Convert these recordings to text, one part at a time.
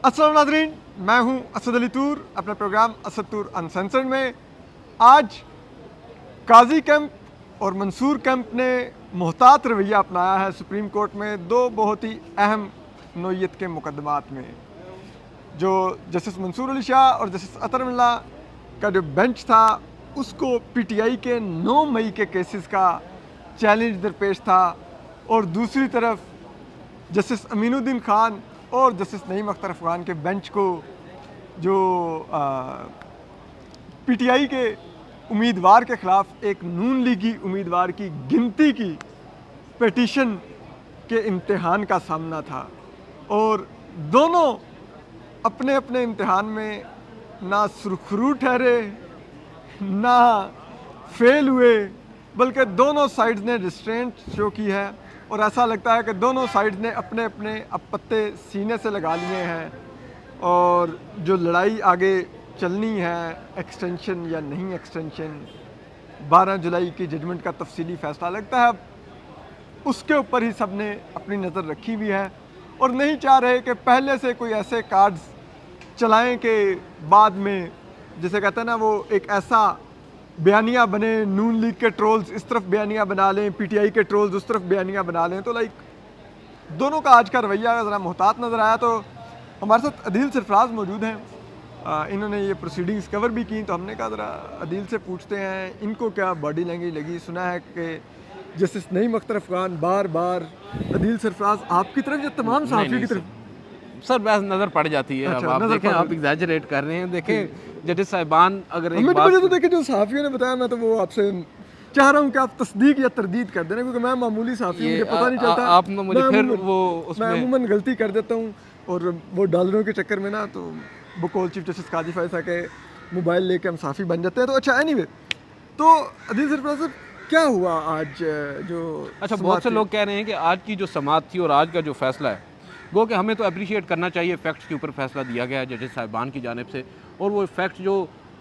अस्सलाम नाज़रीन, मैं हूं असद अली तूर अपने प्रोग्राम असद तूर अनसेंसर्ड में। आज काजी कैंप और मंसूर कैंप ने मोहतात रवैया अपनाया है सुप्रीम कोर्ट में दो बहुत ही अहम नोयत के मुकदमात में। जो जस्टिस मंसूर अली शाह और जस्टिस अतर मिल्ला का जो बेंच था उसको पीटीआई के 9 मई के केसेस का चैलेंज दरपेश था, और दूसरी तरफ जस्टिस अमीनुद्दीन खान और जस्टिस नईम अख्तर अफगान के बेंच को जो पीटीआई के उम्मीदवार के ख़िलाफ़ एक नून लीगी उम्मीदवार की गिनती की पिटीशन के इम्तिहान का सामना था। और दोनों अपने अपने इम्तिहान में ना सुरखरू ठहरे ना फेल हुए, बल्कि दोनों साइड्स ने रिस्ट्रेंट शो की है। और ऐसा लगता है कि दोनों साइड्स ने अपने अपने अब पत्ते सीने से लगा लिए हैं, और जो लड़ाई आगे चलनी है, एक्सटेंशन या नहीं एक्सटेंशन, 12 जुलाई की जजमेंट का तफसीली फ़ैसला लगता है अब उसके ऊपर ही सब ने अपनी नज़र रखी हुई है, और नहीं चाह रहे कि पहले से कोई ऐसे कार्ड्स चलाएं कि बाद में जैसे कहते हैं ना, वो एक ऐसा बयानिया बने, नून लीग के ट्रोल्स इस तरफ बयानिया बना लें, पीटीआई के ट्रोल्स उस तरफ बयानिया बना लें। तो लाइक दोनों का आज का रवैया ज़रा मोहतात नज़र आया। तो हमारे साथ अदील सरफराज मौजूद हैं, इन्होंने ये प्रोसीडिंग्स कवर भी की, तो हमने कहा ज़रा अदील से पूछते हैं इनको क्या बॉडी लैंग्वेज लगी। सुना है कि जस्टिस नईम अख्तर अफगान बार बार अदील सरफराज आपकी तरफ या तमाम सहाफ़ियों की तरफ सर बहस नज़र पड़ जाती है। अच्छा, अब आप नज़र देखें, पड़ आप जाती एग्जैजरेट कर रहे हैं। देखें जजेस साहिबान अगर एक मुझे बात तो देखिए जो सहाफ़ियों ने बताया, मैं तो वो आपसे चाह रहा हूँ कि आप तस्दीक या तरदीद कर देना, क्योंकि मैं मामूली सहाफ़ी हूँ, मुझे पता नहीं चलता। आप मुझे फिर वो मैं उसमें अमूमन गलती कर देता हूँ, और वो डॉलरों के चक्कर में ना, तो बकौल चीफ जस्टिस काजी फैसला के मोबाइल लेके हम सहाफ़ी बन जाते हैं। तो अच्छा, एनीवे, तो अदील सरफराज साहब क्या हुआ आज जो अच्छा, बहुत से लोग कह रहे हैं कि आज की जो समाअत थी और आज का जो फैसला है, गो कि हमें तो अप्रिशिएट करना चाहिए। फैक्ट्स के ऊपर फैसला दिया गया है जजेस साहिबान की जानिब से, और वो फैक्ट्स जो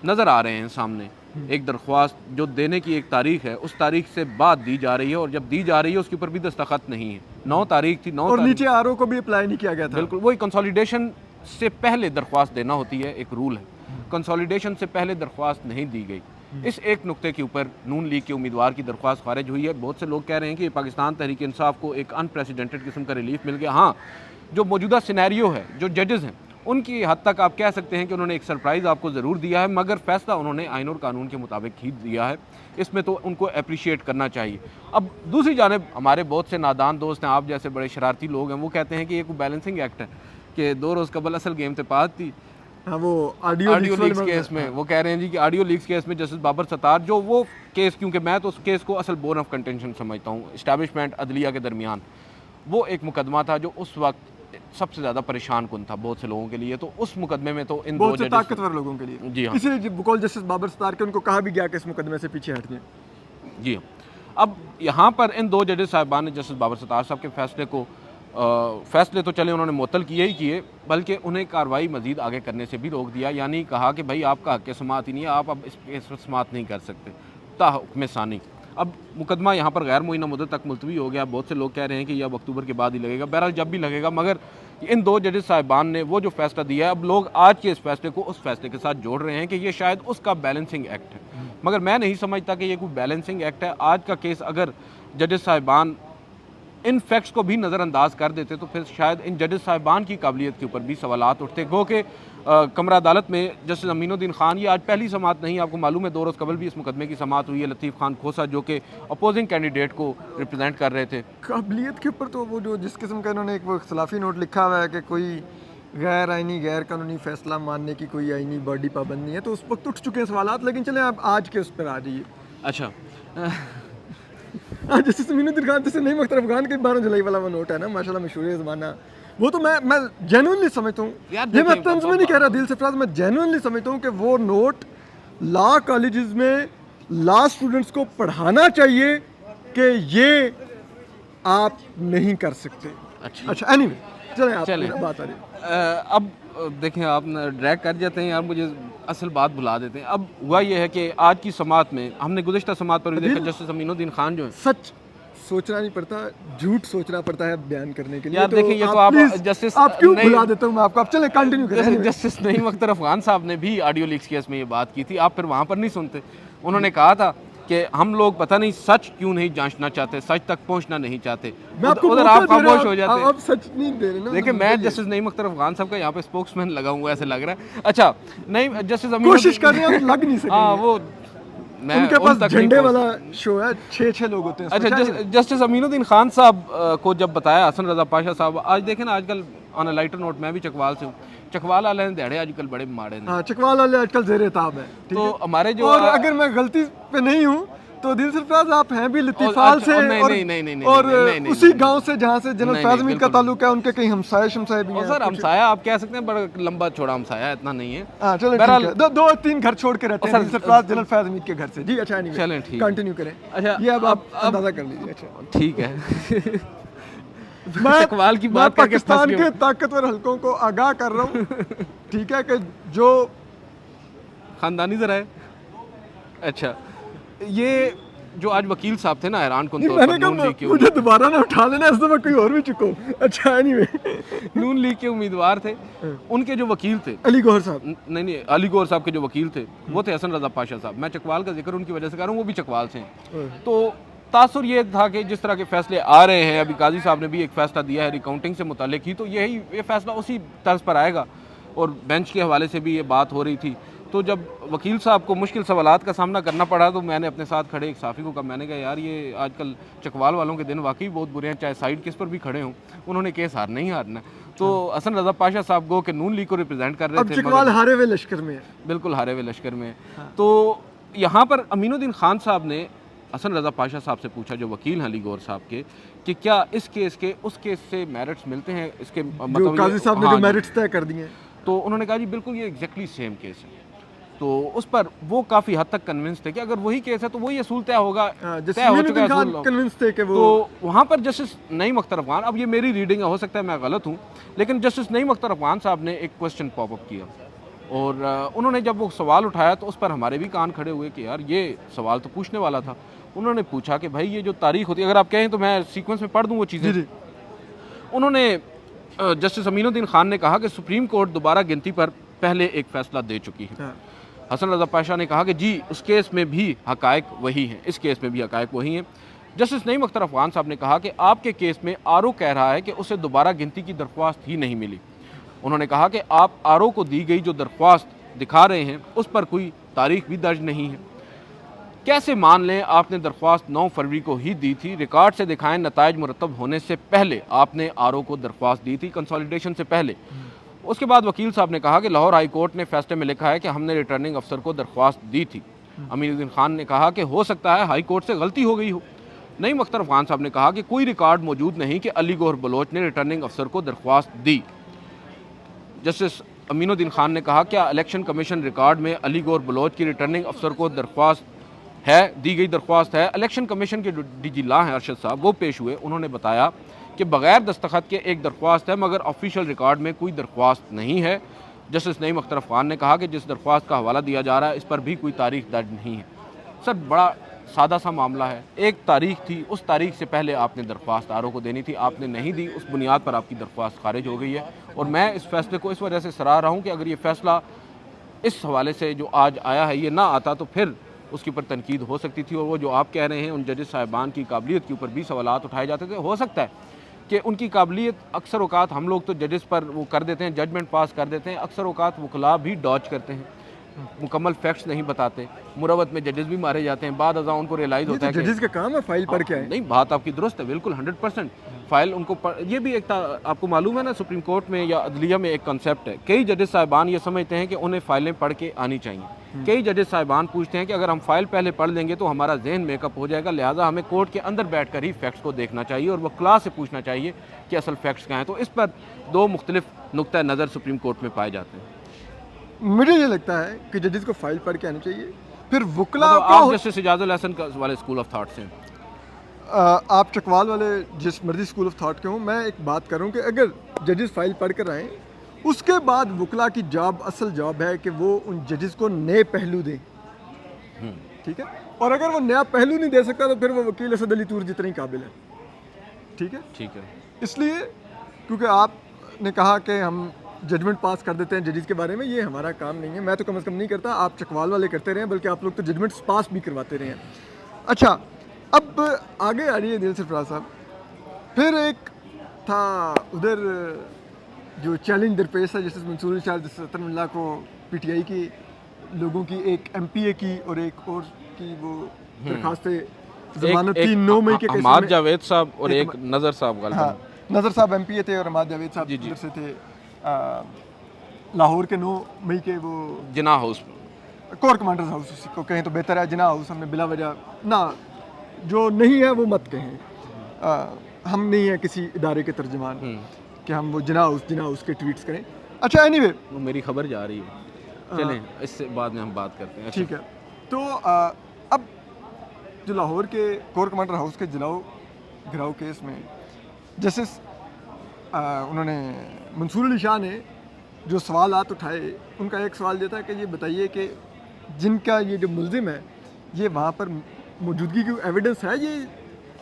नज़र आ रहे हैं सामने, एक दरख्वास्त जो देने की एक तारीख है, उस तारीख से बाद दी जा रही है, और जब दी जा रही है उसके ऊपर भी दस्तखत नहीं है। 9 तारीख थी, 9 और तारीख नीचे आरओ को भी अप्लाई नहीं किया गया था। बिल्कुल वही कंसोलिडेशन से पहले दरख्वास्त देना होती है, एक रूल है। कंसोलिडेशन से पहले दरख्वास्त नहीं दी गई। इस एक नुक्ते के ऊपर नून लीग के उम्मीदवार की दरख्वास्त खारिज हुई है। बहुत से लोग कह रहे हैं कि पाकिस्तान तहरीक इंसाफ को एक अनप्रेसिडेंटेड किस्म का रिलीफ मिल गया। हाँ, जो मौजूदा सिनेरियो है, जो जजेस हैं, उनकी हद तक आप कह सकते हैं कि उन्होंने एक सरप्राइज़ आपको ज़रूर दिया है, मगर फैसला उन्होंने आइन और कानून के मुताबिक ही दिया है। इसमें तो उनको अप्रिशिएट करना चाहिए। अब दूसरी जानिब हमारे बहुत से नादान दोस्त हैं, आप जैसे बड़े शरारती लोग हैं, वो कहते हैं कि ये कोई बैलेंसिंग एक्ट है कि 2 रोज़ कबल असल गेम से पास थी। हाँ, वो ऑडियो लीक्स केस में वो कह रहे हैं जी कि ऑडियो लीक्स केस में जस्टिस बाबर सत्तार, जो वो केस, क्योंकि मैं तो उस केस को असल बोन ऑफ कंटेंशन समझता हूँ, इस्टेब्लिशमेंट अदलिया के दरमियान वो एक मुकदमा था जो उस वक्त सबसे ज़्यादा परेशान कुन था बहुत से लोगों के लिए। तो उस मुकदमे में तो इन बहुत दो से ताकतवर लोगों के लिए, जी हाँ, इसलिए बकौल जस्टिस बाबर सत्तार के उनको कहा भी गया कि इस मुकदमे से पीछे हट जाए। जी हाँ। अब यहाँ पर इन 2 जजेस साहिबान ने जस्टिस बाबर सत्तार साहब के फैसले को फैसले तो चले उन्होंने मुअत्तल किए ही किए, बल्कि उन्हें कार्रवाई मजीद आगे करने से भी रोक दिया। यानी कहा कि भाई आपका हक़ समाअत ही नहीं है, आप अब इस केस पर समाअत नहीं कर सकते ताहुक्म सानी। अब मुकदमा यहाँ पर गैर मुइन्ना मुद्दत तक मुलतवी हो गया। बहुत से लोग कह रहे हैं कि यह अब अक्टूबर के बाद ही लगेगा। बहरहाल जब भी लगेगा, मगर इन 2 जजेस साहिबान ने वो जो फैसला दिया है, अब लोग आज के इस फैसले को उस फैसले के साथ जोड़ रहे हैं कि ये शायद उसका बैलेंसिंग एक्ट है, मगर मैं नहीं समझता कि ये कोई बैलेंसिंग एक्ट है। आज का केस अगर जजेस साहिबान इन फैक्ट्स को भी नज़रअंदाज कर देते तो फिर शायद इन जजेस साहिबान की काबिलियत के ऊपर भी सवालात उठते। गो के कमरा अदालत में जस्टिस अमीनुद्दीन खान, ये आज पहली समाअत नहीं, आपको मालूम है 2 रोज़ कबल भी इस मुकदमे की समाअत हुई है। लतीफ़ खान खोसा जो कि अपोजिंग कैंडिडेट को रिप्रेजेंट कर रहे थे, काबिलियत के ऊपर तो वो जो जिस किस्म का इन्होंने एक वो इख्तलाफी नोट लिखा हुआ है कि कोई गैर आइनी गैर कानूनी फैसला मानने की कोई आइनी बॉडी पाबंद नहीं है, तो उस वक्त उठ चुके हैं सवालात। लेकिन चलें आप आज के उस पर आ जाइए। अच्छा जस्टिस अमीनुद्दीन खान, जैसे नईम अख्तर अफगान के 12 जुलाई वाला वो नोट है ना, माशाल्लाह मशहूर ज़माना, वो तो मैं जेन्युइनली समझता हूँ, ये मैं तंज में नहीं कह रहा दिल से फराज, मैं जेन्युइनली समझता हूँ कि वो नोट लॉ कॉलेजेस में लॉ स्टूडेंट्स को पढ़ाना चाहिए कि ये आप नहीं कर सकते। अच्छा, एनीवे, चलें आप बात आ रही है। अब देखें, आप ड्रैग कर जाते हैं यार, मुझे असल बात भुला देते हैं। अब हुआ ये है कि आज की समाअत में हमने गुज़िश्ता समाअत पर भी देखा, जस्टिस अमीनुद्दीन खान जो है, सोचना नहीं पड़ता, झूठ सोचना पड़ता है बयान करने के लिए। यार देखिए, ये तो आप please, जस्टिस आप क्यों नहीं- भुला देता हूँ मैं आपको, आप चले कंटिन्यू करें। जस्टिस नईम अख्तर अफगान साहब ने भी ऑडियो लीक्स केस में ये बात की थी, आप फिर वहाँ पर नहीं सुनते। उन्होंने कहा था कि हम लोग पता नहीं सच क्यों नहीं जांचना चाहते, सच तक पहुंचना नहीं चाहते, मैं आपको उधर मौका आप दे रहा खामोश हूं, हो जाते। आप सच नहीं दे रहे ना। देखिए, मैं जस्टिस नईम अख्तर अफगान साहब का यहाँ पे स्पोक्समैन लगा हुआ ऐसे लग रहा है। अच्छा, नहीं, जस्टिस कोशिश कर रहे हैं, हम लग नहीं सकते। हाँ, वो मैं उनके उन पास तक नहीं झंडे पहुंच- वाला शो है, 6 लोग होते हैं। अच्छा, जस्टिस अमीनुद्दीन खान साहब को जब बताया हसन रजा पाशा साहब, आज देखें ना, आजकल ऑन अ लाइटर नोट, मैं भी चकवाल से हूँ, चकवाल वाले दिहाड़े आजकल बड़े माड़े ने। हाँ, चकवाल वाले आजकल ज़ेरे ताब है, ठीक तो है? हमारे जो और अगर मैं गलती पे नहीं हूँ तो दिल सरफराज आप हैं भी लतीफाल अच्छा, से, नहीं, और नहीं, नहीं, नहीं, और नहीं, नहीं, उसी नहीं, गांव से जहाँ से जनरल नहीं, फैज नहीं, मीर का बिल्कुल ताल्लुक है, उनके कहीं हमसाए शमसाए भी और हैं। सर हमसाया आप कह सकते हैं, बड़ा लंबा चौड़ा हमसाया है, इतना नहीं है। हाँ, चलो ठीक बहरहाल- है, दो तीन घर छोड़ के रहते हैं सर, दिल सरफराज जनरल फैज मीर के घर से। जी अच्छा, नहीं चलें, ठीक है। कंटिन्यू करें। अच्छा, ये अब आप अब- अंदाजा कर लीजिए। अच्छा, ठीक है। मैं चकवाल की मैं बात करके फंस पाकिस्तान गया के ताकतवर हलकों को आगाह कर रहा हूँ, ठीक है, कि जो खानदानी जरा है। अच्छा, ये जो आज वकील साहब थे ना, हैरान कुन तौर मैंने पर कहा नून लीग के मुझे दोबारा ना उठा लेना, इस दफा कोई और भी चुको। अच्छा, एनीवे, नून लीग के उम्मीदवार थे, उनके जो वकील थे, अली गौहर साहब, नहीं नहीं, अली गौहर साहब के जो वकील थे वो थे हसन रजा पाशा साहब। मैं चकवाल का जिक्र उनकी वजह से कर रहा हूँ, वो भी चकवाल से हैं। तो तासुर ये था कि जिस तरह के फैसले आ रहे हैं, अभी काजी साहब ने भी एक फैसला दिया है रिकाउंटिंग से मुताल्लिक ही, तो ये फैसला उसी तर्ज पर आएगा। और बेंच के हवाले से भी ये बात हो रही थी। तो जब वकील साहब को मुश्किल सवालात का सामना करना पड़ा, तो मैंने अपने साथ खड़े एक साफ़ी को कहा, मैंने कहा यार ये आजकल चकवाल वालों के दिन वाकई बहुत बुरे हैं, चाहे साइड किस पर भी खड़े हों, उन्होंने केस हारना ही हारना है। तो हसन रजा पाशा साहब गो के नून लीग को रिप्रेजेंट कर रहे अब थे, चकवाल हारे हुए लश्कर में है। बिल्कुल हारे हुए लश्कर में। तो यहाँ पर अमीनुद्दीन खान साहब ने हसन रजा पाशा साहब से पूछा, जो वकील हैं अली गौहर साहब के, कि क्या इस केस के उस केस से मेरिट्स मिलते हैं, इसके जो काजी साहब ने हाँ जो जी। मेरिट्स तय कर दिए हैं। तो उन्होंने कहा जी बिल्कुल ये एग्जैक्टली सेम केस है। तो उस पर वो काफ़ी हद तक कन्विंस थे कि अगर वही केस है तो वही असूल तय होगा, तय हो चुका है असूल। कन्विंस थे कि वो, तो वहाँ पर जस्टिस नईम अख्तर अफगान, अब ये मेरी रीडिंग है, हो सकता है मैं गलत हूँ, लेकिन जस्टिस नईम अख्तर अफगान साहब ने एक क्वेश्चन पॉपअप किया, और उन्होंने जब वो सवाल उठाया तो उस पर हमारे भी कान खड़े हुए कि यार ये सवाल तो पूछने वाला था। उन्होंने पूछा कि भाई ये जो तारीख होती है, अगर आप कहें तो मैं सीक्वेंस में पढ़ दूँ वो चीज़ें। जी। उन्होंने जस्टिस अमीनुद्दीन खान ने कहा कि सुप्रीम कोर्ट दोबारा गिनती पर पहले एक फैसला दे चुकी है। हाँ। हसन रजा पाशा ने कहा कि जी उस केस में भी हकायक वही हैं, इस केस में भी हकायक वही हैं। जस्टिस नईम अख्तर अफगान साहब ने कहा कि आपके केस में आरओ कह रहा है कि उसे दोबारा गिनती की दरख्वास्त ही नहीं मिली। उन्होंने कहा कि आप आरओ को दी गई जो दरख्वास्त दिखा रहे हैं उस पर कोई तारीख भी दर्ज नहीं है। कैसे मान लें आपने दरख्वास्त 9 फरवरी को ही दी थी, रिकॉर्ड से दिखाएं नताइज मुरतब होने से पहले आपने आरओ को दरख्वास्त दी थी, कंसोलिडेशन से पहले। उसके बाद वकील साहब ने कहा कि लाहौर हाई कोर्ट ने फैसले में लिखा है कि हमने रिटर्निंग अफसर को दरख्वास्त दी थी। अमीनुद्दीन खान ने कहा कि हो सकता है हाई कोर्ट से गलती हो गई हो। नईम अख्तर अफगान साहब ने कहा कि कोई रिकॉर्ड मौजूद नहीं कि अली गौहर बलोच ने रिटर्निंग अफसर को दरख्वास्त दी। जस्टिस अमीनुद्दीन खान ने कहा क्या इलेक्शन कमीशन रिकॉर्ड में अली गौहर बलोच की रिटर्निंग अफसर को दरख्वास्त है, दी गई दरख्वास्त है। इलेक्शन कमीशन के डीजी ला हैं अरशद साहब, वो पेश हुए, उन्होंने बताया कि बगैर दस्तखत के एक दरख्वास्त है मगर ऑफिशियल रिकॉर्ड में कोई दरख्वास्त नहीं है। जस्टिस नईम अख्तर अफगान ने कहा कि जिस दरख्वास्त का हवाला दिया जा रहा है इस पर भी कोई तारीख दर्ज नहीं है। सर बड़ा सादा सा मामला है, एक तारीख थी, उस तारीख से पहले आपने दरख्वास्त आरओ को देनी थी, आपने नहीं दी, उस बुनियाद पर आपकी दरख्वास्त खारिज हो गई है। और मैं इस फैसले को इस वजह से सराह रहा हूँ कि अगर ये फैसला इस हवाले से जो आज आया है ये ना आता तो फिर उसके ऊपर तनकीद हो सकती थी। और वो जो आप कह रहे हैं उन जजेस साहिबान की काबिलियत के ऊपर भी सवालात उठाए जाते थे, हो सकता है कि उनकी काबिलियत अक्सर औकात हम लोग तो जजेस पर वो कर देते हैं, जजमेंट पास कर देते हैं, अक्सर औकात वकला भी डॉज करते हैं, मुकम्मल फैक्ट्स नहीं बताते, मुरवत में जजेस भी मारे जाते हैं, बाद अज़ा उनको रियलाइज़ होता है कि जजेस का काम है फाइल पढ़ के आए। नहीं, बात आपकी दुरुस्त है, बिल्कुल 100% फाइल उनको ये भी एक आपको मालूम है ना, सुप्रीम कोर्ट में या अदलिया में एक कंसेप्ट है, कई जजेस साहिबान ये समझते हैं कि उन्हें फ़ाइलें पढ़ के आनी चाहिए। कई जजेस साहिबान पूछते हैं कि अगर हम फ़ाइल पहले पढ़ लेंगे तो हमारा जहन मेकअप हो जाएगा, लिहाजा हमें कोर्ट के अंदर बैठ कर ही फैक्ट्स को देखना चाहिए और वकला से पूछना चाहिए कि असल फैक्ट्स क्या हैं। तो इस पर दो मुख्तलिफ नुक्ता नज़र सुप्रीम कोर्ट में पाए जाते हैं। मुझे ये लगता है कि जजेस को फाइल पढ़ के आनी चाहिए, फिर वकला मतलब को आप जस्टिस इजाजुल हसन वाले स्कूल ऑफ थाट से आप चकवाल वाले जिस मर्जी स्कूल ऑफ थॉट के हों, मैं एक बात कर रहा हूँ कि अगर जजेस फाइल पढ़ कर आएँ उसके बाद वकला की जॉब, असल जॉब है कि वो उन जजेस को नए पहलू दें, ठीक है। और अगर वो नया पहलू नहीं दे सकता तो फिर वो वकील असद अली तूर जितना ही काबिल है। ठीक है, ठीक है। इसलिए क्योंकि आपने कहा कि हम जजमेंट पास कर देते हैं जजेस के बारे में, ये हमारा काम नहीं है, मैं तो कम से कम नहीं करता, आप चकवाल वाले करते रहे, बल्कि आप लोग तो जजमेंट्स पास भी करवाते रहे हैं। अच्छा, अब आगे आ रही है दिल सरफराज साहब, फिर एक था उधर जो चैलेंज दरपेश है जस्टिस मंसूर अली शाह, जस्टिस अतर मिल्ला को पीटीआई की लोगों की, एक एमपीए की और एक और की वो दरखास्त जमानत थी 9 मई के केस हमाद में। जावेद साहब और एक नज़र साहब गलत। हाँ, नज़र साहब एमपीए थे और हमाद जावेद साहब जी, जी। उधर से थे लाहौर के 9 मई के वो जिना हाउस। कोर कमांडर्स हाउस उसी को कहें तो बेहतर है, जिना हाउस हमने बिला वजह ना, जो नहीं है वो मत कहें, हम नहीं है किसी इदारे के तर्जमान कि हम वो जिना हाउस के ट्वीट्स करें। अच्छा, एनीवे वो मेरी खबर जा रही है, चलें इससे बाद में हम बात करते हैं। ठीक है, तो अब जो लाहौर के कोर कमांडर हाउस के घिराव केस में जस्टिस उन्होंने मंसूर अली शाह ने जो सवालात उठाए, उनका एक सवाल ये था कि ये बताइए कि जिनका ये जो मुल्जिम है ये वहाँ पर मौजूदगी की एविडेंस है ये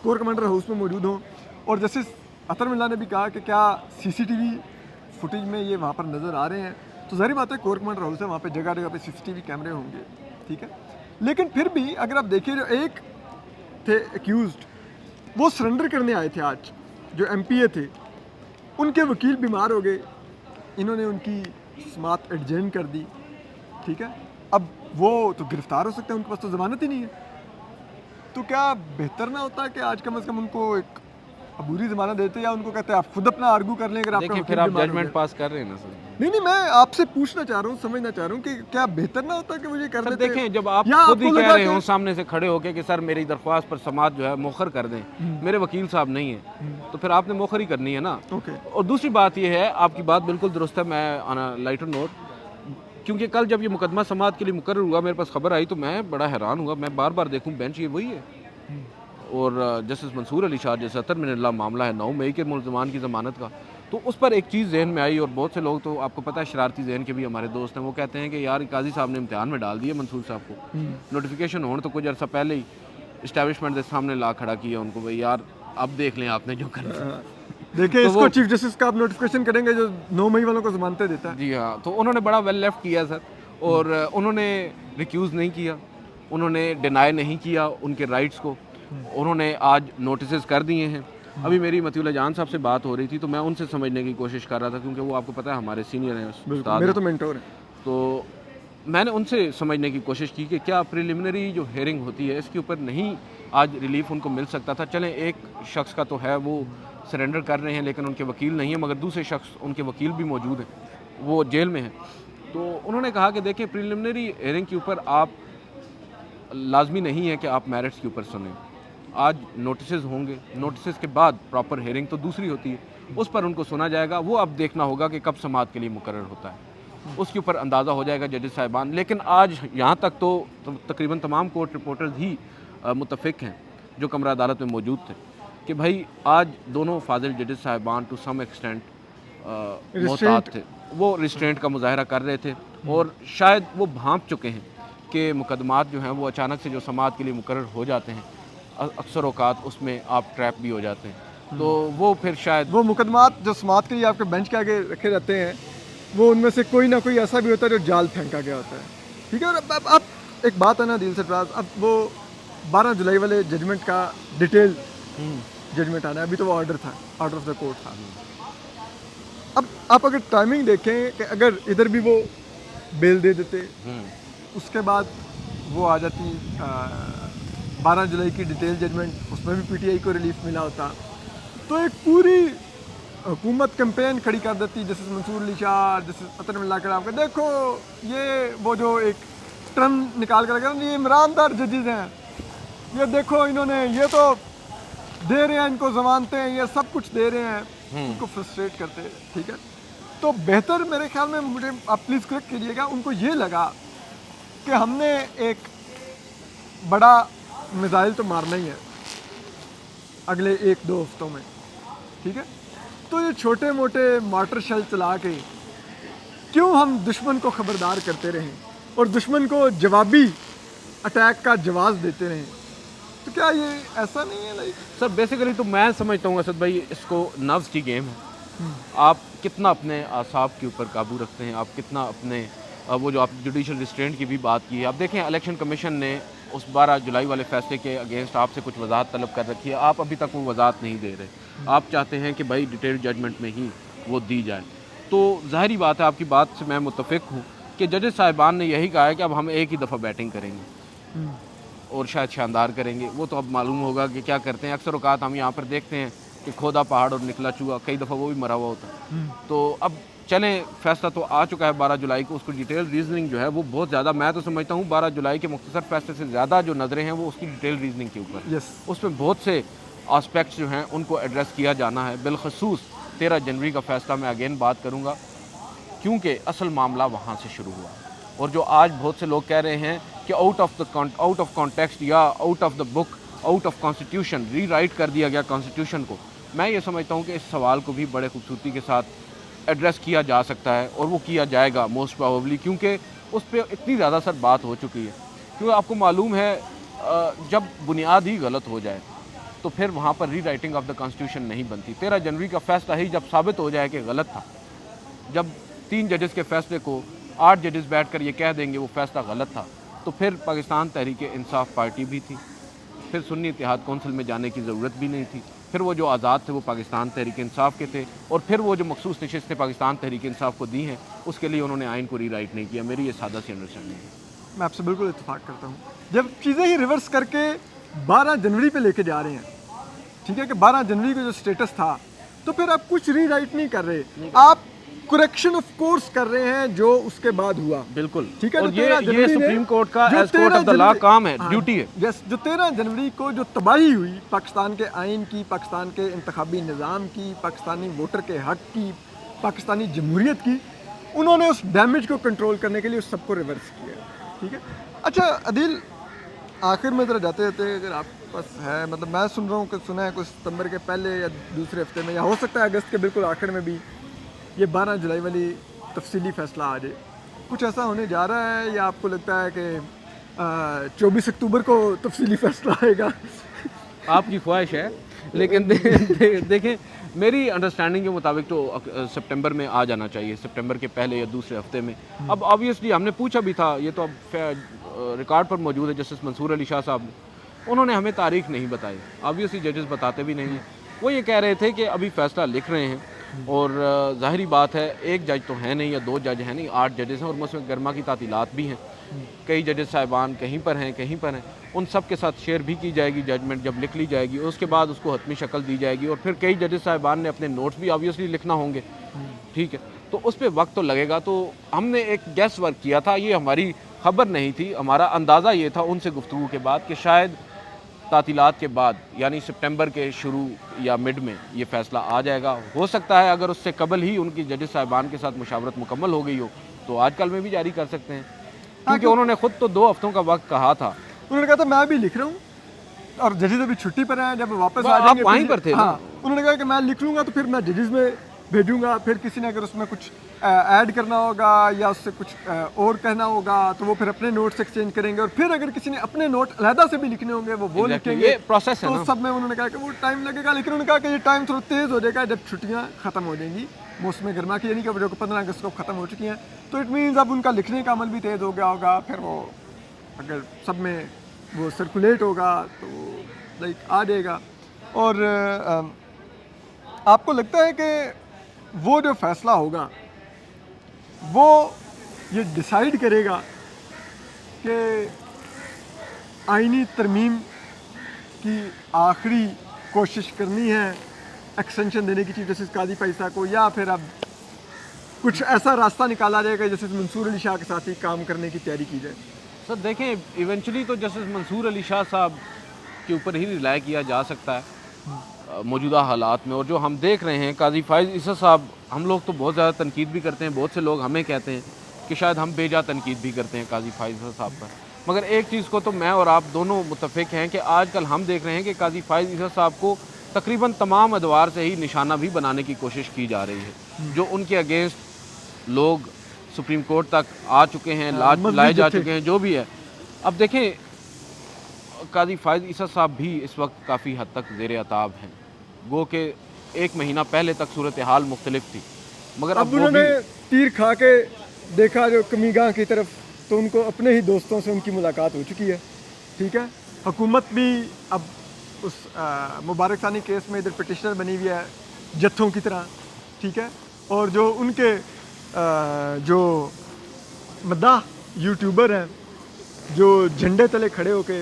कोर कमांडर हाउस में मौजूद हों, और जस्टिस अतर मिल्ला ने भी कहा कि क्या सीसीटीवी फुटेज में ये वहाँ पर नज़र आ रहे हैं। तो ज़ाहिर बात है कोर कमांडर हाउस है, वहाँ पे जगह जगह पे सीसीटीवी कैमरे होंगे, ठीक है, लेकिन फिर भी अगर आप देखिए जो एक थे एक्यूज्ड वो सरेंडर करने आए थे आज, जो एमपीए थे, उनके वकील बीमार हो गए, इन्होंने उनकी समाअत एडजर्न कर दी, ठीक है, अब वो तो गिरफ्तार हो सकते हैं, उनके पास तो ज़मानत ही नहीं है। तो क्या बेहतर ना होता कि आज कम से कम उनको एक अबूरी ज़मानत देते, या उनको कहते हैं आप खुद अपना आर्गू कर लें अगर आपका देखिए वकील फिर आप बीमार हो जजमेंट गया। पास कर रहे हैं ना सर। नहीं, मैं आपसे पूछना चाह रहा हूँ, समझना चाह रहा हूँ कि क्या बेहतर ना होता कि मुझे कर सर देते। देखें, जब आप या खुद ही आपको कह लगा रहे कि- हो सामने से खड़े होके कि सर मेरी दरख्वास्त पर समाअत जो है मौखर कर दें, मेरे वकील साहब नहीं है, तो फिर आपने मौखर ही करनी है ना। ओके, और दूसरी बात ये है, आपकी बात बिल्कुल दुरुस्त है, मैं ऑन अ लाइटर नोट, क्योंकि कल जब ये मुकदमा समाअत के लिए मुकर्रर हुआ, मेरे पास खबर आई तो मैं बड़ा हैरान हुआ, मैं बार बार देखूं बेंच ये वही है, और जस्टिस मंसूर अली शाह जैसे अतर मिल्ला मामला है 9 मई के मुल्ज़मान की ज़मानत का, तो उस पर एक चीज़ जहन में आई, और बहुत से लोग तो आपको पता है शरारती जहन के भी हमारे दोस्त हैं, वो कहते हैं कि यार काजी साहब ने इम्तिहान में डाल दिया मंसूर साहब को, नोटिफिकेशन होने तो कुछ अर्सा पहले ही इस्टेब्लिशमेंट के सामने ला खड़ा किया उनको, भाई यार अब देख लें आपने जो कर दिया। देखिए तो इसको वो- चीफ जस्टिस का आप नोटिफिकेशन करेंगे जो 9 मई वालों को जमानतें देता है। जी हाँ, तो उन्होंने बड़ा वेल लेफ्ट किया सर, और उन्होंने रिक्यूज़ नहीं किया, उन्होंने डिनाई नहीं किया उनके राइट्स को, उन्होंने आज नोटिस कर दिए हैं। अभी मेरी मतीउल्लाह जान साहब से बात हो रही थी तो मैं उनसे समझने की कोशिश कर रहा था, क्योंकि वो आपको पता है हमारे सीनियर हैं, उस्ताद मेरे हैं। तो मेंटोर है। तो मैंने उनसे समझने की कोशिश की कि क्या प्रिलिमिनरी जो हेयरिंग होती है इसके ऊपर नहीं आज रिलीफ उनको मिल सकता था। चलें एक शख्स का तो है वो सरेंडर कर रहे हैं, लेकिन उनके वकील नहीं है, मगर दूसरे शख्स उनके वकील भी मौजूद हैं, वो जेल में हैं। तो उन्होंने कहा कि देखें प्रिलिमिनरी हेयरिंग के ऊपर आप लाजमी नहीं है कि आप मेरिट्स के ऊपर सुनें, आज नोटिस होंगे, नोटिस के बाद प्रॉपर हेयरिंग तो दूसरी होती है, उस पर उनको सुना जाएगा, वो अब देखना होगा कि कब समाअत के लिए मुकर्रर होता है, उसके ऊपर अंदाज़ा हो जाएगा जजेस साहिबान। लेकिन आज यहाँ तक तो तकरीबन तमाम कोर्ट रिपोर्टर्स ही मुतफिक हैं जो कमरा अदालत में मौजूद थे कि भाई आज दोनों फाजिल जजेस साहिबान टू सम एक्सटेंट मोहतात थे, वो रिस्ट्रेंट का मुजाहरा कर रहे थे, और शायद वो भांप चुके हैं कि मुकदमात जो हैं वो अचानक से जो समाअत के लिए मुकर्रर हो जाते हैं अक्सर औकात उसमें आप ट्रैप भी हो जाते हैं, तो वो फिर शायद वो मुकदमात जो समाअत के लिए आपके बेंच के आगे रखे जाते हैं, वो उनमें से कोई ना कोई ऐसा भी होता है जो जाल फेंका गया होता है, ठीक है। और अब एक बात है ना दिल से प्राज, अब वो 12 जुलाई वाले जजमेंट का डिटेल जजमेंट आना है, अभी तो वो ऑर्डर था, ऑर्डर ऑफ द कोर्ट था। अब आप अगर टाइमिंग देखें कि अगर इधर भी वो बेल दे देते, उसके बाद वो आ जाती 12 जुलाई की डिटेल जजमेंट, उसमें भी पीटीआई को रिलीफ मिला होता, तो एक पूरी हुकूमत कैंपेन खड़ी कर देती जस्टिस मंसूर अली शाह, जस्टिस अतर मिल्ला के नाम, देखो ये वो जो एक टर्म निकाल कर रखा, ये ईमानदार जजेस हैं, ये देखो इन्होंने ये तो दे रहे हैं, इनको जमानतें, ये सब कुछ दे रहे हैं, उनको फ्रस्ट्रेट करते हैं, ठीक है। तो बेहतर मेरे ख्याल में, मुझे आप प्लीज़ करेक्ट कीजिएगा, उनको ये लगा कि हमने एक बड़ा मिसाइल तो मारना ही है अगले 1-2 हफ्तों में, ठीक है, तो ये छोटे मोटे मार्टर शेल चला के क्यों हम दुश्मन को ख़बरदार करते रहें और दुश्मन को जवाबी अटैक का जवाब देते रहें, तो क्या ये ऐसा नहीं है लाइक? सर बेसिकली तो मैं समझता हूँ असद भाई, इसको नर्व्स की गेम है। आप कितना अपने आसाब के ऊपर काबू रखते हैं, आप कितना अपने वो जो आप जुडिशल रिस्ट्रेंट की भी बात की है, आप देखें इलेक्शन कमीशन ने उस 12 जुलाई वाले फैसले के अगेंस्ट आपसे कुछ वजाहत तलब कर रखी है, आप अभी तक वो वजाहत नहीं दे रहे। आप चाहते हैं कि भाई डिटेल जजमेंट में ही वो दी जाए। तो ज़ाहिरी बात है, आपकी बात से मैं मुत्तफ़िक हूँ कि जजेस साहिबान ने यही कहा है कि अब हम एक ही दफ़ा बैटिंग करेंगे और शायद शानदार करेंगे। वो तो अब मालूम होगा कि क्या करते हैं। अक्सर औक़ात हम यहाँ पर देखते हैं कि खोदा पहाड़ और निकला चूहा, कई दफ़ा वो भी मरा हुआ होता है। तो अब चलें, फैसला तो आ चुका है 12 जुलाई को, उसको डिटेल रीजनिंग जो है वो बहुत ज़्यादा, मैं तो समझता हूँ 12 जुलाई के मुख्तसर फैसले से ज़्यादा जो नज़रें हैं वो उसकी डिटेल रीजनिंग के ऊपर। यस, उसमें बहुत से आस्पेक्ट्स जो हैं उनको एड्रेस किया जाना है। बिलखसूस 13 जनवरी का फ़ैसला मैं अगेन बात करूँगा, क्योंकि असल मामला वहाँ से शुरू हुआ। और जो आज बहुत से लोग कह रहे हैं कि आउट ऑफ कॉन्टेक्स्ट या out of the book, out of constitution री राइट कर दिया गया कॉन्स्टिट्यूशन को, मैं ये समझता हूँ कि इस सवाल को भी बड़े खूबसूरती के साथ एड्रेस किया जा सकता है और वो किया जाएगा मोस्ट प्रोबेबली, क्योंकि उस पर इतनी ज़्यादा सर बात हो चुकी है। क्योंकि आपको मालूम है जब बुनियाद ही गलत हो जाए तो फिर वहाँ पर री राइटिंग ऑफ द कॉन्स्टिट्यूशन नहीं बनती। 13 जनवरी का फैसला ही जब साबित हो जाए कि गलत था, जब 3 जजेस के फैसले को 8 जजेस बैठकर ये कह देंगे वो फैसला गलत था, तो फिर पाकिस्तान तहरीक इंसाफ पार्टी भी थी, फिर सुन्नी इत्तेहाद कौंसिल में जाने की ज़रूरत भी नहीं थी, फिर वो जो आज़ाद थे वो पाकिस्तान तहरीक इंसाफ के थे, और फिर वो जो मखसूस नशिस्तें पाकिस्तान तहरीक इंसाफ को दी हैं उसके लिए उन्होंने आइन को री राइट नहीं किया। मेरी ये सादा सी अंडरस्टैंडिंग है। मैं आपसे बिल्कुल इत्तेफाक करता हूँ। जब चीज़ें ही रिवर्स करके 12 जनवरी पे लेके जा रहे हैं, ठीक है, कि 12 जनवरी का जो स्टेटस था, तो फिर आप कुछ री राइट नहीं कर रहे, आप करेक्शन ऑफ कोर्स कर रहे हैं जो उसके बाद हुआ। बिल्कुल, ठीक है। और तो 13 ये जनवरी सुप्रीम कोर्ट का जो as court of the law 13 काम है, हाँ, ड्यूटी है। यस, जो 13 जनवरी को जो तबाही हुई पाकिस्तान के आइन की, पाकिस्तान के इंतखाबी निज़ाम की, पाकिस्तानी वोटर के हक की, पाकिस्तानी जमहूरियत की, उन्होंने उस डैमेज को कंट्रोल करने के लिए उस सबको रिवर्स किया। ठीक है। अच्छा अदील, आखिर में ज़रा जाते जाते अगर आप पास है, मतलब मैं सुन रहा हूँ कि सुना है कुछ सितंबर के पहले या दूसरे हफ्ते में, या हो सकता है अगस्त के बिल्कुल आखिर में भी ये 12 जुलाई वाली तफसीली फ़ैसला आ जाए। कुछ ऐसा होने जा रहा है या आपको लगता है कि 24 अक्टूबर को तफसीली फ़ैसला आएगा? आपकी ख्वाहिश है, लेकिन देखें मेरी अंडरस्टैंडिंग के मुताबिक तो सितंबर में आ जाना चाहिए, सितंबर के पहले या दूसरे हफ्ते में। अब ऑब्वियसली हमने पूछा भी था, ये तो अब रिकॉर्ड पर मौजूद है, जस्टिस मंसूर अली शाह साहब, उन्होंने हमें तारीख नहीं बताई। ऑब्वियसली जजेस बताते भी नहीं हैं। वो ये कह रहे थे कि अभी फ़ैसला लिख रहे हैं, और ज़ाहिरी बात है एक जज तो है नहीं या 2 जज हैं नहीं, 8 जजेस हैं, और उसमें गर्मा की तातीलात भी हैं। कई जजेस साहिबान कहीं पर हैं, कहीं पर हैं, उन सब के साथ शेयर भी की जाएगी जजमेंट जब लिख ली जाएगी, उसके बाद उसको हतमी शक्ल दी जाएगी, और फिर कई जजेस साहिबान ने अपने नोट्स भी ऑब्वियसली लिखना होंगे। ठीक है, तो उस पर वक्त तो लगेगा। तो हमने एक गैस वर्क किया था, ये हमारी खबर नहीं थी, हमारा अंदाज़ा ये था उनसे गुफ्तगू के बाद कि शायद तातीलात के बाद यानी सितंबर के शुरू या मिड में ये फ़ैसला आ जाएगा। हो सकता है अगर उससे कबल ही उनकी जजेस साहिबान के साथ मुशावरत मुकम्मल हो गई हो तो आजकल में भी जारी कर सकते हैं, क्योंकि उन्होंने ख़ुद तो 2 हफ्तों का वक्त कहा था। उन्होंने कहा था मैं भी लिख रहा हूँ, और जजेस अभी छुट्टी पर हैं, जब वापस आ आप जाएंगे वहीं पर थे ना? हाँ, उन्होंने कहा कि मैं लिख लूँगा तो फिर मैं जजेस में भेजूँगा, फिर किसी ने अगर उसमें कुछ ऐड करना होगा या उससे कुछ और कहना होगा तो वो फिर अपने नोट्स एक्सचेंज करेंगे, और फिर अगर किसी ने अपने नोट अलहदा से भी लिखने होंगे वो लिखेंगे। ये प्रोसेस है तो ना। सब में उन्होंने कहा कि वो टाइम लगेगा, लेकिन उन्होंने कहा कि ये टाइम थोड़ा तेज़ हो जाएगा जब छुट्टियाँ ख़त्म हो जाएंगी मौसम गर्मा की, यानी कि जो 15 अगस्त को ख़त्म हो चुकी हैं, तो इट मीन्स अब उनका लिखने का अमल भी तेज़ हो गया होगा, फिर वो अगर सब में वो सर्कुलेट होगा तो लाइक आ जाएगा। और आपको लगता है कि वो जो फ़ैसला होगा वो ये डिसाइड करेगा कि आइनी तरमीम की आखिरी कोशिश करनी है एक्सटेंशन देने की चीफ जस्टिस काजी फैसला को, या फिर अब कुछ ऐसा रास्ता निकाला जाएगा जस्टिस मंसूर अली शाह के साथ ही काम करने की तैयारी की जाए? सर देखें, इवेंचुअली तो जस्टिस मंसूर अली शाह साहब के ऊपर ही रिलाय किया जा सकता है मौजूदा हालात में। और जो हम देख रहे हैं काजी फाइज़ ईसा साहब, हम लोग तो बहुत ज़्यादा तनकीद भी करते हैं, बहुत से लोग हमें कहते हैं कि शायद हम बेजा तनकीद भी करते हैं काजी फाइज़ ईसा साहब पर, मगर एक चीज़ को तो मैं और आप दोनों मुत्तफ़िक हैं कि आजकल हम देख रहे हैं कि काजी फाइज़ ईसा साहब को तकरीबन तमाम अदवार से ही निशाना भी बनाने की कोशिश की जा रही है। जो उनके अगेंस्ट लोग सुप्रीम कोर्ट तक आ चुके हैं, लाए जा चुके हैं, जो भी है। अब देखें काजी फ़ाइज़ ईसा साहब भी इस वक्त काफ़ी हद तक ज़ेर अताब हैं। गो के 1 महीना पहले तक सूरत हाल मुख्तलिफ थी, मगर अब अब वो उन्होंने भी तीर खा के देखा जो कमीगाह की तरफ, तो उनको अपने ही दोस्तों से उनकी मुलाकात हो चुकी है। ठीक है, हुकूमत भी अब उस मुबारक सानी केस में इधर पिटिशनर बनी हुई है जत्थों की तरह। ठीक है, और जो उनके जो मद्दाह यूट्यूबर हैं जो झंडे तले खड़े होके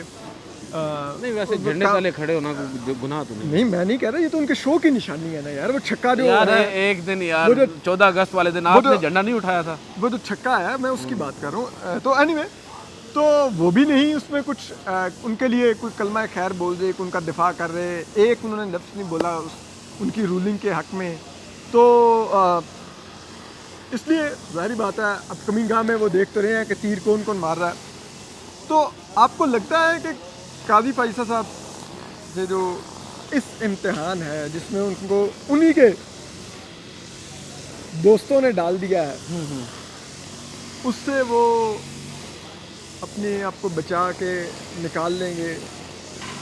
नहीं, वैसे झंडे तले खड़े होना कोई गुनाह तो नहीं। नहीं, मैं नहीं कह रहा, ये तो उनके शो की निशानी है ना यार। वो छक्का जो यार हो रहा है, एक दिन यार वो जो 14 अगस्त वाले दिन वो जो- आपने झंडा नहीं उठाया था। वो जो छक्का है, मैं उसकी बात कर रहा हूँ। तो एनीवे, तो वो भी नहीं उसमें कुछ उनके लिए कोई कलमा खैर बोल दे, कोई उनका दिफा कर रहे, एक उन्होंने लफ्ज़ नहीं बोला उनकी रूलिंग के हक़ में। तो इसलिए ज़ाहिर बात है, अब कमीगाह में वो देख तो रहे हैं कि तीर कौन कौन मार रहा है। तो आपको लगता है कि काजी फ़ाइज़ साहब ये जो इस इम्तिहान है जिसमें उनको उन्हीं के दोस्तों ने डाल दिया है, उससे वो अपने आप को बचा के निकाल लेंगे,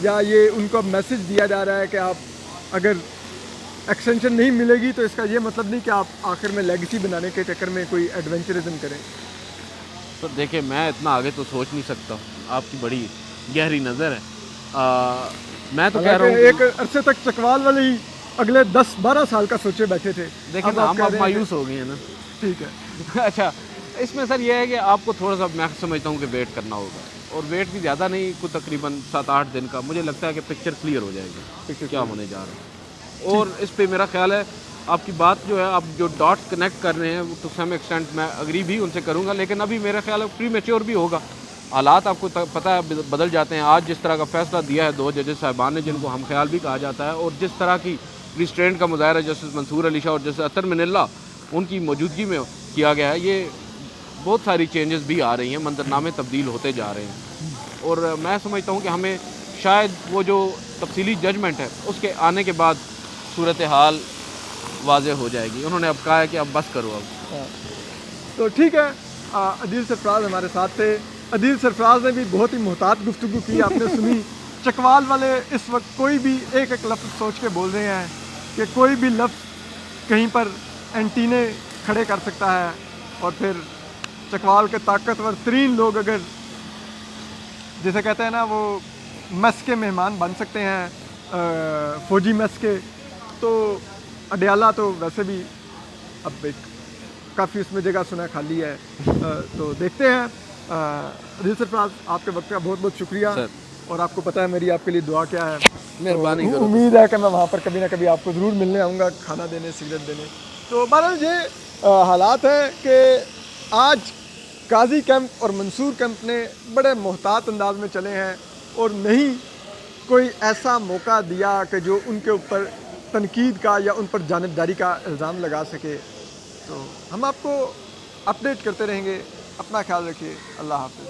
या ये उनको मैसेज दिया जा रहा है कि आप अगर एक्सटेंशन नहीं मिलेगी तो इसका ये मतलब नहीं कि आप आखिर में लेगेसी बनाने के चक्कर में कोई एडवेंचरिज्म करें? तो देखिए, मैं इतना आगे तो सोच नहीं सकता, आपकी बड़ी गहरी नज़र है। मैं तो कह रहा हूँ एक अरसे तक चकवाल वाले ही अगले 10-12 साल का सोचे बैठे थे। देखिए ना, आप हम कह अब रहे हैं मायूस हो गए हैं ना। कि ठीक है। अच्छा, इसमें सर ये है कि आपको थोड़ा सा, मैं समझता हूँ कि वेट करना होगा, और वेट भी ज़्यादा नहीं, कुछ तकरीबन 7-8 दिन का। मुझे लगता है कि पिक्चर क्लियर हो जाएगी, पिक्चर क्या होने जा रहा है। और इस पे मेरा ख्याल है आपकी बात जो है, आप जो डॉट्स कनेक्ट कर रहे हैं, वो टू सम एक्सटेंट मैं अग्री भी उनसे करूँगा, लेकिन अभी मेरा ख्याल है प्री मैच्योर भी होगा। हालात आपको पता है बदल जाते हैं। आज जिस तरह का फैसला दिया है 2 जजेस साहिबान ने, जिनको हम ख्याल भी कहा जाता है, और जिस तरह की रिस्ट्रेंट का मुजाहरा जस्टिस मंसूर अली शाह और जस्टिस अतर मिनल्ला उनकी मौजूदगी में किया गया है, ये बहुत सारी चेंजेस भी आ रही हैं, मंजरनामे तब्दील होते जा रहे हैं। और मैं समझता हूँ कि हमें शायद वो जो तफसीली जजमेंट है उसके आने के बाद सूरत हाल वाज़े हो जाएगी। उन्होंने अब कहा है कि अब बस करो अब। तो ठीक है, अदील सरफराज हमारे साथ थे। अदील सरफराज ने भी बहुत ही मुहतात गुफ्तगू की, आपने सुनी। चकवाल वाले इस वक्त कोई भी एक एक लफ्ज़ सोच के बोल रहे हैं कि कोई भी लफ्ज़ कहीं पर एंटीने खड़े कर सकता है, और फिर चकवाल के ताकतवर तरीन लोग अगर, जैसे कहते हैं ना, वो मस के मेहमान बन सकते हैं, फ़ौजी मस के, तो अडयाला तो वैसे भी अब एक काफ़ी उसमें जगह सुना खाली है। तो देखते हैं। अदील सरफराज, आपके वक्त का बहुत बहुत शुक्रिया सर। और आपको पता है मेरी आपके लिए दुआ क्या है। मेहरबानी तो करो। उम्मीद है कि मैं वहाँ पर कभी ना कभी आपको ज़रूर मिलने आऊँगा, खाना देने, सिगरेट देने। तो बहरहाल ये हालात है कि आज काजी कैंप और मंसूर कैंप ने बड़े मोहतात अंदाज में चले हैं, और नहीं कोई ऐसा मौका दिया कि जो उनके ऊपर तनकीद का या उन पर जानिबदारी का इल्ज़ाम लगा सके। तो हम आपको अपडेट करते रहेंगे। अपना ख्याल रखिए। अल्लाह हाफ़िज़।